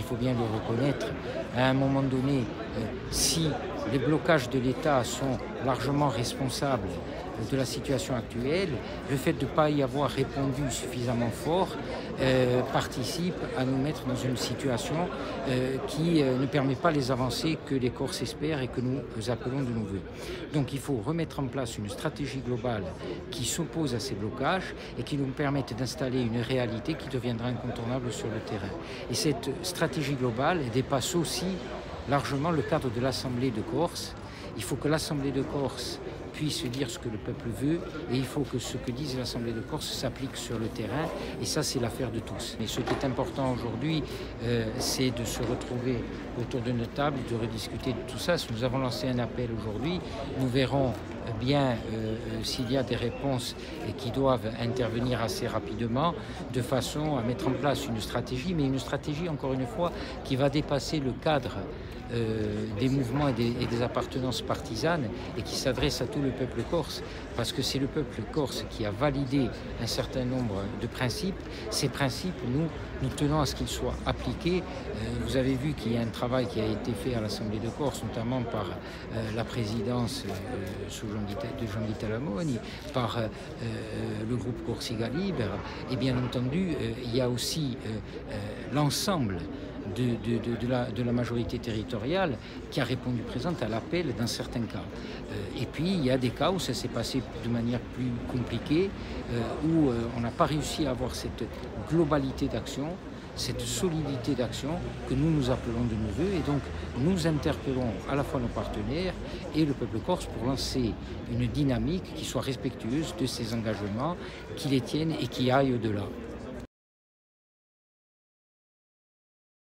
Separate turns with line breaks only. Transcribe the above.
il faut bien le reconnaître, à un moment donné, si les blocages de l'État sont largement responsables de la situation actuelle, le fait de ne pas y avoir répondu suffisamment fort participe à nous mettre dans une situation qui ne permet pas les avancées que les Corses espèrent et que nous appelons de nos vœux. Donc il faut remettre en place une stratégie globale qui s'oppose à ces blocages et qui nous permette d'installer une réalité qui deviendra incontournable sur le terrain. Et cette stratégie globale dépasse aussi largement le cadre de l'Assemblée de Corse. Il faut que l'Assemblée de Corse puisse dire ce que le peuple veut et il faut que ce que dise l'Assemblée de Corse s'applique sur le terrain et ça c'est l'affaire de tous. Mais ce qui est important aujourd'hui c'est de se retrouver autour d'une table, de rediscuter de tout ça. Si nous avons lancé un appel aujourd'hui, nous verrons bien s'il y a des réponses qui doivent intervenir assez rapidement de façon à mettre en place une stratégie, mais une stratégie encore une fois qui va dépasser le cadre des mouvements et des appartenances partisanes et qui s'adresse à tout le peuple corse, parce que c'est le peuple corse qui a validé un certain nombre de principes. Ces principes, nous tenons à ce qu'ils soient appliqués. Vous avez vu qu'il y a un travail qui a été fait à l'Assemblée de Corse, notamment par la présidence de Jean-Guy Talamoni, par le groupe Corsica Libera, et bien entendu, il y a aussi l'ensemble de la majorité territoriale qui a répondu présente à l'appel dans certains cas. Et puis il y a des cas où ça s'est passé de manière plus compliquée, où on n'a pas réussi à avoir cette globalité d'action, cette solidité d'action que nous appelons de nos voeux, et donc nous interpellons à la fois nos partenaires et le peuple corse pour lancer une dynamique qui soit respectueuse de ces engagements, qui les tienne et qui aille au-delà.